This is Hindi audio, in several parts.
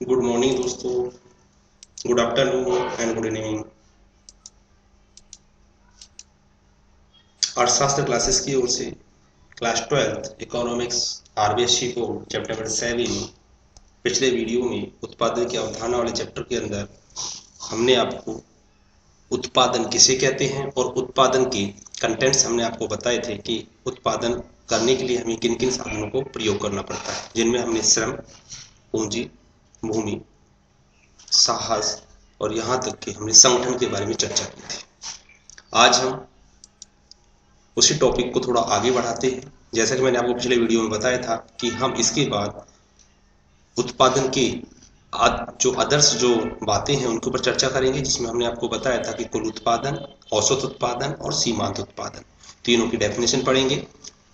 गुड मॉर्निंग दोस्तों, good afternoon and good evening. अर्थशास्त्र क्लासेस की ओर से class 12th economics RBSC board chapter number 7 में पिछले वीडियो में उत्पादन की अवधारणा वाले चैप्टर के अंदर हमने आपको उत्पादन किसे कहते हैं और उत्पादन के कंटेंट्स हमने आपको बताए थे कि उत्पादन करने के लिए हमें किन किन साधनों को प्रयोग करना पड़ता है, जिनमें हमने श्रम, पूंजी, भूमि, साहस और यहाँ तक कि हमने संगठन के बारे में चर्चा की थी। आज हम उसी टॉपिक को थोड़ा आगे बढ़ाते हैं। जैसा कि मैंने आपको पिछले वीडियो में बताया था कि हम इसके बाद उत्पादन के जो आदर्श जो बातें हैं उनके ऊपर चर्चा करेंगे, जिसमें हमने आपको बताया था कि कुल उत्पादन, औसत उत्पादन और सीमांत उत्पादन, तीनों की डेफिनेशन पढ़ेंगे,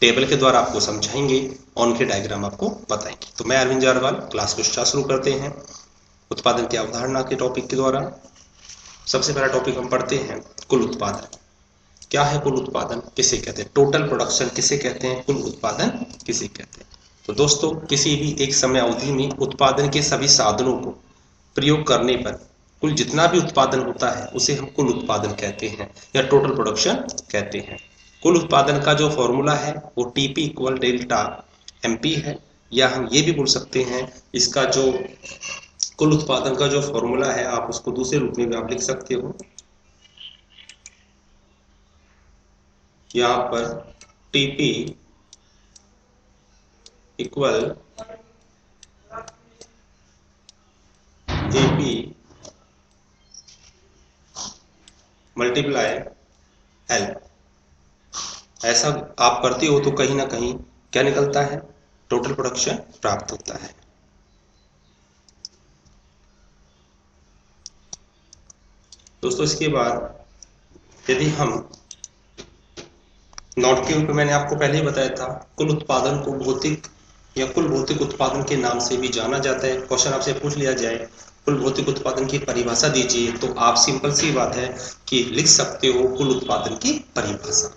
टेबल के द्वारा आपको समझाएंगे और उनके डायग्राम आपको बताएंगे। तो मैं अरविंद जारवाल, क्लास को शुरू करते हैं उत्पादन की अवधारणा के टॉपिक के द्वारा। सबसे पहला टॉपिक हम पढ़ते हैं कुल उत्पादन। क्या है कुल उत्पादन, किसे कहते हैं? टोटल प्रोडक्शन किसे कहते हैं? कुल उत्पादन किसे कहते हैं? तो दोस्तों, किसी भी एक समय अवधि में उत्पादन के सभी साधनों को प्रयोग करने पर कुल जितना भी उत्पादन होता है उसे हम कुल उत्पादन कहते हैं या टोटल प्रोडक्शन कहते हैं। कुल उत्पादन का जो फॉर्मूला है वो टीपी इक्वल डेल्टा एमपी है, या हम ये भी बोल सकते हैं इसका जो कुल उत्पादन का जो फॉर्मूला है आप उसको दूसरे रूप में भी आप लिख सकते हो। यहाँ पर TP equal AP multiply L. ऐसा आप करते हो तो कहीं ना कहीं क्या निकलता है? टोटल प्रोडक्शन प्राप्त होता है। दोस्तों, इसके बाद यदि हम नोट के ऊपर, मैंने आपको पहले ही बताया था, कुल उत्पादन को भौतिक या कुल भौतिक उत्पादन के नाम से भी जाना जाता है। क्वेश्चन आपसे पूछ लिया जाए कुल भौतिक उत्पादन की परिभाषा दीजिए, तो आप सिंपल सी बात है कि लिख सकते हो कुल उत्पादन की परिभाषा।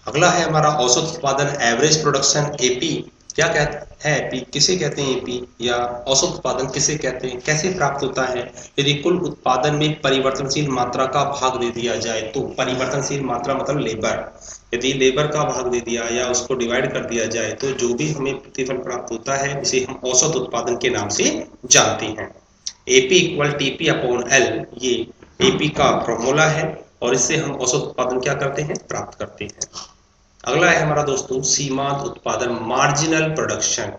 अगला है हमारा औसत उत्पादन, एवरेज प्रोडक्शन, एपी। क्या कहते हैं एपी, किसे कहते हैं एपी, या औसत उत्पादन किसे कहते हैं, कैसे प्राप्त होता है? यदि कुल उत्पादन में परिवर्तनशील मात्रा का भाग दे दिया जाए तो, परिवर्तनशील मात्रा मतलब लेबर, यदि लेबर का भाग दे दिया या उसको डिवाइड कर दिया जाए तो जो भी हमें प्रतिफल प्राप्त होता है उसे हम औसत उत्पादन के नाम से जानते हैं। AP equal TP upon L, ये एपी का फॉर्मूला है और इससे हम औसत उत्पादन क्या करते हैं? प्राप्त करते हैं। अगला है हमारा दोस्तों सीमांत उत्पादन, मार्जिनल प्रोडक्शन।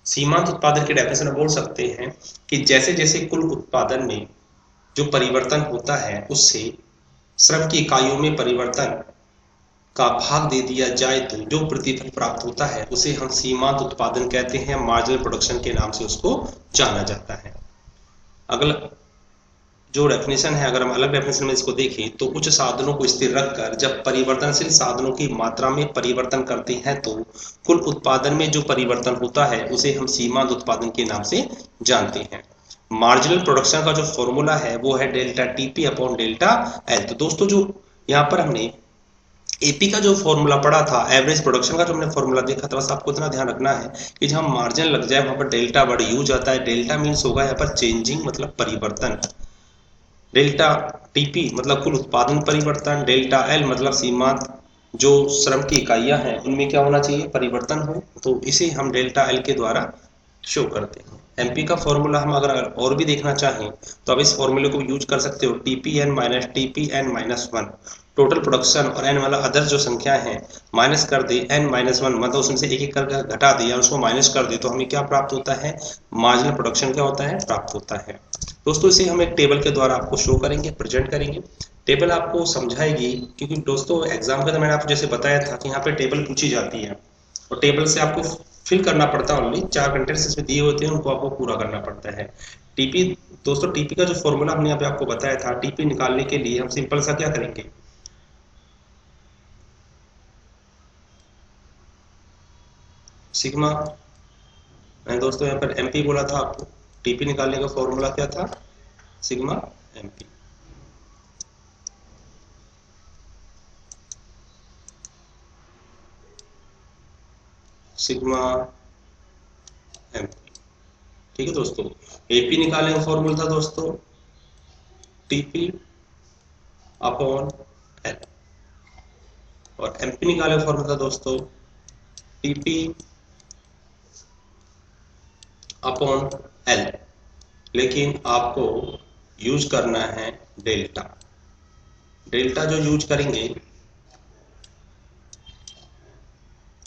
सीमांत उत्पादन की डेफिनेशन बोल सकते हैं कि जैसे जैसे कुल उत्पादन में जो परिवर्तन होता है उससे श्रम की इकाइयों में परिवर्तन का भाग दे दिया जाए तो जो प्रतिफल प्राप्त होता है उसे हम सीमांत उत्पादन कहते हैं, मार्जिनल प्रोडक्शन के नाम से उसको जाना जाता है। अगला जो डेफिनेशन है, अगर हम अलग डेफिनेशन में इसको देखें तो कुछ साधनों को स्थिर रखकर जब परिवर्तनशील साधनों की मात्रा में परिवर्तन करते हैं तो कुल उत्पादन में जो परिवर्तन होता है उसे हम सीमांत उत्पादन के नाम से जानते हैं। मार्जिनल प्रोडक्शन का जो फॉर्मूला है वो है delta TP upon delta L. तो दोस्तों, जो यहाँ पर हमने एपी का जो फॉर्मूला पढ़ा था, एवरेज प्रोडक्शन का जो हमने फॉर्मूला देखा था, बस आपको इतना ध्यान रखना है कि जहां मार्जिन लग जाए वहां पर डेल्टा वर्ड यूज आता है। डेल्टा मीन्स होगा यहाँ पर चेंजिंग, मतलब परिवर्तन। डेल्टा टीपी मतलब कुल उत्पादन परिवर्तन, डेल्टा एल मतलब सीमांत जो श्रम की इकाइयां हैं उनमें क्या होना चाहिए? परिवर्तन हो। तो इसे हम डेल्टा एल के द्वारा शो करते हैं। एमपी का फॉर्मूला हम अगर और भी देखना चाहें तो अब इस फॉर्मूले को यूज कर सकते हो, TP N minus TP N minus one. Total production और एन वाला अदर जो संख्या है माइनस कर दे, एन माइनस वन मतलब उसमें से एक एक करके घटा दे या उसको माइनस कर दे तो हमें क्या प्राप्त होता है? मार्जिनल प्रोडक्शन क्या होता है? प्राप्त होता है। दोस्तों, इसे हम एक टेबल के द्वारा आपको शो करेंगे, प्रेजेंट करेंगे। टेबल आपको समझाएगी, क्योंकि दोस्तों एग्जाम का तो मैंने आपको जैसे बताया था कि यहाँ पे टेबल पूछी जाती है और टेबल से आपको फिल करना पड़ता है। ओनली 4 कंटेंट्स इसमें दिए होते हैं, उनको आपको पूरा करना पड़ता है। टीपी, दोस्तों टीपी का जो फॉर्मूला हमने यहाँ पे आपको बताया था, टीपी निकालने के लिए हम सिंपल सा क्या करेंगे, सिग्मा। मैंने दोस्तों यहाँ पर एमपी बोला था आपको, टीपी निकालने का फॉर्मूला क्या था? Sigma MP. सिग्मा एमपी ठीक है दोस्तों। एपी निकालने का फॉर्मूला था दोस्तों टीपी अपॉन एल, और एमपी निकालने का फॉर्मूला था दोस्तों टीपी अपॉन एल, लेकिन आपको यूज करना है डेल्टा। डेल्टा जो यूज करेंगे,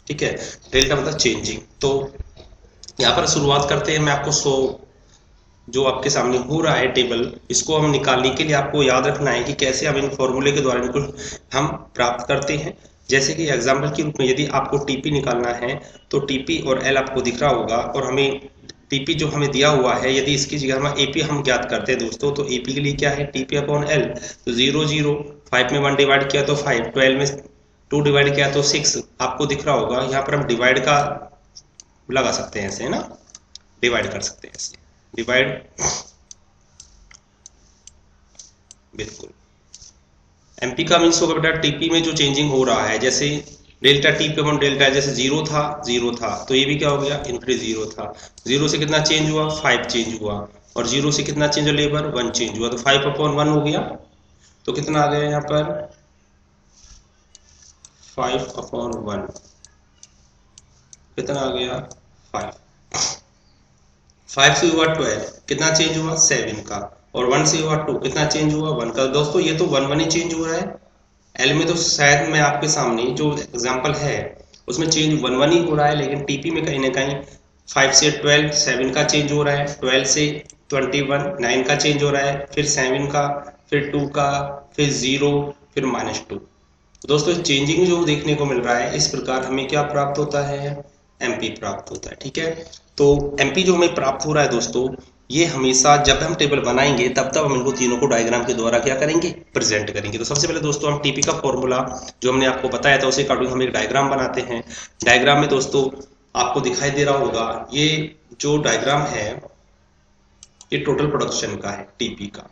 ठीक है, डेल्टा मतलब चेंजिंग। तो यहाँ पर शुरुआत करते हैं। मैं आपको जो आपके सामने हो रहा है टेबल, इसको हम निकालने के लिए आपको याद रखना है कि कैसे हम इन फॉर्मूले के द्वारा इनको हम प्राप्त करते हैं। जैसे कि एग्जाम्पल के रूप में यदि आपको टीपी निकालना है तो टीपी और एल आपको दिख रहा होगा, और हमें टीपी जो हमें दिया हुआ है, यदि इसकी जगह हम एपी हम ज्ञात करते हैं दोस्तों, तो एपी के लिए क्या है टीपी अपॉन एल। तो 0 0, 5 में 1 डिवाइड किया तो 5, 12 में 2 डिवाइड किया तो 6 आपको दिख रहा होगा। यहाँ पर हम डिवाइड का लगा सकते हैं ऐसे, है ना, डिवाइड कर सकते हैं ऐसे, डिवाइड, बिल्कुल। एमपी का मीन्स होगा बेटा टीपी में जो चेंजिंग हो रहा है, जैसे डेल्टा टी पे अपॉन डेल्टा, जैसे जीरो था तो ये भी क्या हो गया इनफिनिटी जीरो था। जीरो से कितना चेंज हुआ 5 चेंज हुआ, और जीरो से कितना चेंज हुआ लेबर 1 चेंज हुआ, तो 5 अपॉन 1 हो गया। तो कितना आ गया यहाँ पर 5 अपॉन 1, कितना आ गया 5। 5 से हुआ 12, कितना चेंज हुआ 7 का, और 1 से हुआ 2, कितना चेंज हुआ 1 का। दोस्तों ये तो 1 1 ही चेंज हो रहा है। एल में तो शायद मैं आपके सामने जो एग्जांपल है उसमें चेंज 1 1 ही हो रहा है, लेकिन टीपी में कहीं ना कहीं 5 से 12 7 का चेंज हो रहा है, 12 से 21 9 का चेंज हो रहा है, फिर 7 का, फिर 2 का, फिर 0, फिर -2। दोस्तों चेंजिंग जो देखने को मिल रहा है, इस प्रकार हमें क्या प्राप्त होता है एमपी प्राप्त होता है। ठीक है, तो एमपी जो हमें प्राप्त हो रहा है दोस्तों, ये हमेशा जब हम टेबल बनाएंगे तब तब हम इनको तीनों को डायग्राम के द्वारा क्या करेंगे प्रेजेंट करेंगे। तो सबसे पहले दोस्तों हम टीपी का फॉर्मूला जो हमने आपको बताया था उसे अकॉर्डिंग हम एक डायग्राम बनाते हैं। डायग्राम में दोस्तों आपको दिखाई दे रहा होगा, ये जो डायग्राम है ये टोटल प्रोडक्शन का है टीपी का।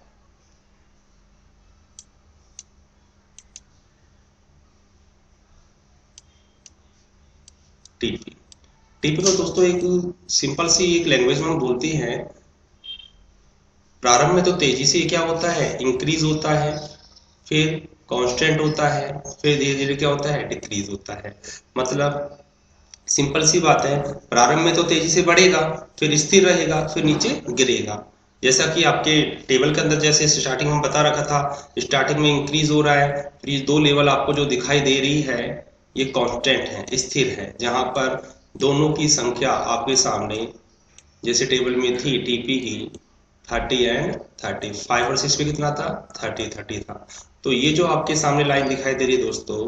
टीपी टीपी को दोस्तों एक सिंपल सी एक लैंग्वेज में हम बोलते हैं, प्रारंभ में तो तेजी से क्या होता है इंक्रीज होता है, फिर कांस्टेंट होता है, फिर धीरे धीरे क्या होता है डिक्रीज होता है। मतलब सिंपल सी बात है, प्रारंभ में तो तेजी से बढ़ेगा, फिर स्थिर रहेगा, फिर नीचे गिरेगा। जैसा कि आपके टेबल के अंदर जैसे स्टार्टिंग में बता रखा था, स्टार्टिंग में इंक्रीज हो रहा है, फिर ये दो लेवल आपको जो दिखाई दे रही है ये कांस्टेंट है, स्थिर है, जहां पर दोनों की संख्या आपके सामने जैसे टेबल में थी टीपी की 30 एंड 30, 5 और 6 में कितना था 30 30 था। तो ये जो आपके सामने लाइन दिखाई दे रही है दोस्तों,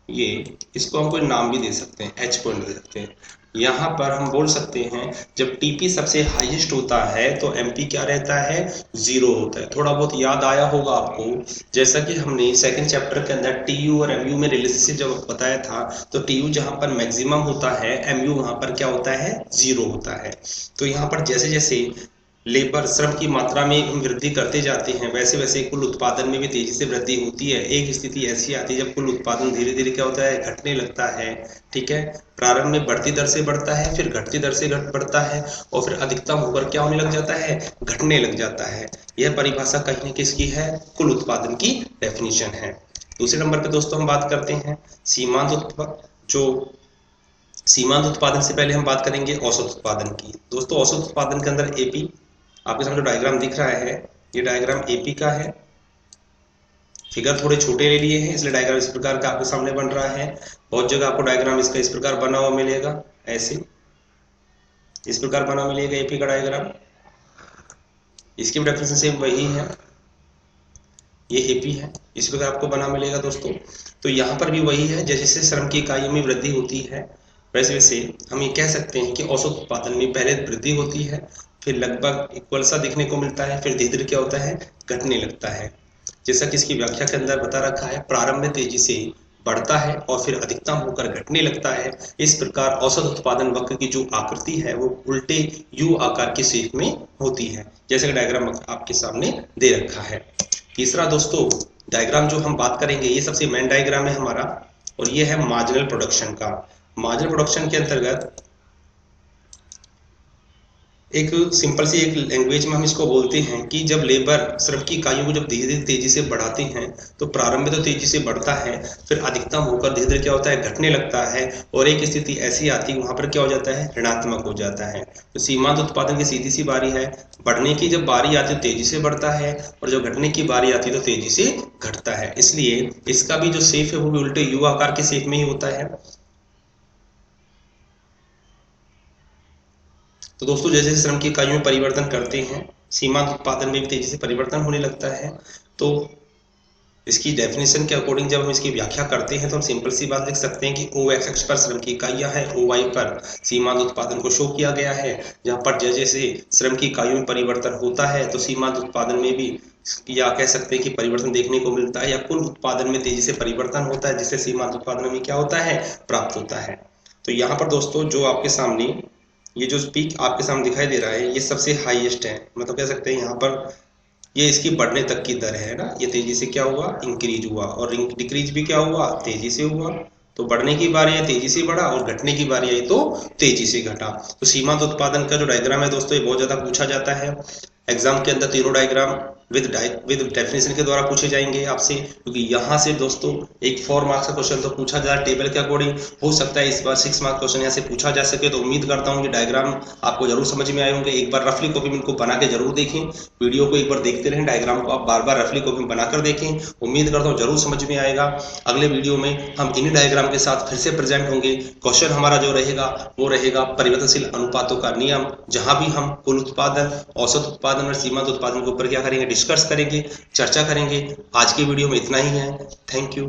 ये इसको हम कोई नाम भी दे सकते हैं, एच पॉइंट दे सकते हैं। यहाँ पर हम बोल सकते हैं जब टीपी सबसे हाईएस्ट होता है तो एमपी क्या रहता है 0 होता है। थोड़ा बहुत याद आया होगा आपको, जैसा कि हमने सेकंड चैप्टर के अंदर टीयू और एमयू में रिलेशनशिप जब बताया था, तो टीयू जहाँ पर मैक्सिमम होता है, एमयू वहाँ पर क्या होता है 0 होता है। तो यहाँ पर जैसे जैसे लेबर श्रम की मात्रा में वृद्धि करते जाते हैं, वैसे वैसे कुल उत्पादन में भी तेजी से वृद्धि होती है। एक स्थिति ऐसी आती है जब कुल उत्पादन धीरे धीरे क्या होता है घटने लगता है। ठीक है, प्रारंभ में बढ़ती दर से बढ़ता है, फिर घटती दर से घट बढ़ता है, और फिर अधिकतम होकर क्या होने लग जाता है घटने लग जाता है। यह परिभाषा कहीं किसकी है कुल उत्पादन की डेफिनेशन है। दूसरे नंबर पे दोस्तों हम बात करते हैं सीमांत उत्पादन। जो सीमांत उत्पादन से पहले हम बात करेंगे औसत उत्पादन की। दोस्तों औसत उत्पादन के अंदर एपी आपके सामने जो डायग्राम दिख रहा है, ये डायग्राम एपी का है। फिगर थोड़े छोटे ले लिए हैं इसलिए डायग्राम इस प्रकार का आपके सामने बन रहा है। बहुत जगह आपको डायग्राम इसका इस प्रकार बना हुआ मिलेगा, ऐसे इस प्रकार बना मिलेगा एपी का डायग्राम। इसकी भी डेफिनेशन सेम वही है, ये एपी है, इस प्रकार आपको बना मिलेगा दोस्तों। तो यहाँ पर भी वही है, जैसे जैसे श्रम की इकाइयों में वृद्धि होती है वैसे वैसे हम ये कह सकते हैं कि औसत उत्पादन में पहले वृद्धि होती है, फिर लगभग इक्वल सा देखने को मिलता है, फिर धीरे धीरे क्या होता है घटने लगता है। जैसा कि इसकी व्याख्या के अंदर बता रखा है, प्रारंभ में तेजी से बढ़ता है और फिर अधिकतम होकर घटने लगता है। इस प्रकार औसत उत्पादन वक्र की जो आकृति है वो उल्टे यू आकार की शेप में होती है, जैसे कि डायग्राम आपके सामने दे रखा है। तीसरा दोस्तों डायग्राम जो हम बात करेंगे ये सबसे मेन डायग्राम है हमारा, और ये है मार्जिनल प्रोडक्शन का। मार्जिनल प्रोडक्शन के अंतर्गत एक सिंपल सी एक लैंग्वेज में हम इसको बोलते हैं कि जब लेबर श्रम की इकाइयों को जब धीरे धीरे तेजी से बढ़ाते हैं तो प्रारंभ में तो तेजी से बढ़ता है, फिर अधिकतम होकर धीरे धीरे क्या होता है, घटने लगता है, और एक स्थिति ऐसी आती है वहां पर क्या हो जाता है, ऋणात्मक हो जाता है। तो सीमांत उत्पादन की सीधी सी बारी है, बढ़ने की जब बारी आती है तेजी से बढ़ता है, और जब घटने की बारी आती है तो तेजी से घटता है। इसलिए इसका भी जो शेप है वो भी उल्टे यू आकार के शेप में ही होता है। तो दोस्तों जैसे श्रम की इकाइयों में परिवर्तन करते हैं, सीमांत उत्पादन में भी तेजी से परिवर्तन होने लगता है। तो इसकी डेफिनेशन के अकॉर्डिंग जब हम इसकी व्याख्या करते हैं तो हम सिंपल सी बात लिख सकते हैं कि ओ एक्स पर श्रम की इकाइयां हैं, ओ वाई पर सीमांत उत्पादन को शो किया गया है। जहां पर जैसे श्रम की इकाइयों में परिवर्तन होता है तो सीमांत उत्पादन में भी या कह सकते हैं कि परिवर्तन देखने को मिलता है, या कुल उत्पादन में तेजी से परिवर्तन होता है, जिससे सीमांत उत्पादन में क्या होता है, प्राप्त होता है। तो यहाँ पर दोस्तों जो आपके सामने ये जो पीक आपके सामने दिखाई दे रहा है ये सबसे हाईएस्ट है, मतलब कह सकते हैं यहाँ पर ये इसकी बढ़ने तक की दर है ना, ये तेजी से क्या हुआ, इंक्रीज हुआ, और डिक्रीज भी क्या हुआ, तेजी से हुआ। तो बढ़ने की बारी है तेजी से बढ़ा, और घटने की बारी आई तो तेजी से घटा। तो सीमांत उत्पादन का जो डायग्राम है दोस्तों ये बहुत ज्यादा पूछा जाता है एग्जाम के अंदर। तीनों डायग्राम विद डेफिनेशन के द्वारा पूछे जाएंगे आपसे, क्योंकि यहाँ से दोस्तों एक 4 मार्क्स का क्वेश्चन तो पूछा जा टेबल के अकॉर्डिंग, हो सकता है इस बार 6 मार्क्स क्वेश्चन यहाँ से पूछा जा सके। तो उम्मीद करता हूँ कि डायग्राम आपको जरूर समझ में आए होंगे। एक बार रफली कॉपी में इनको बना के जरूर देखें, वीडियो को एक बार देखते रहें, डायग्राम को आप बार बार रफली कॉपी में बनाकर देखें। उम्मीद करता हूँ जरूर समझ में आएगा। अगले वीडियो में हम इन्हीं डायग्राम के साथ फिर से प्रेजेंट होंगे। क्वेश्चन हमारा जो रहेगा वो रहेगा परिवर्तनशील अनुपातों का नियम, जहां भी हम कुल उत्पादन, औसत उत्पादन और सीमांत उत्पादन के ऊपर क्या करेंगे, डिस्कस करेंगे, चर्चा करेंगे। आज की वीडियो में इतना ही है। Thank you.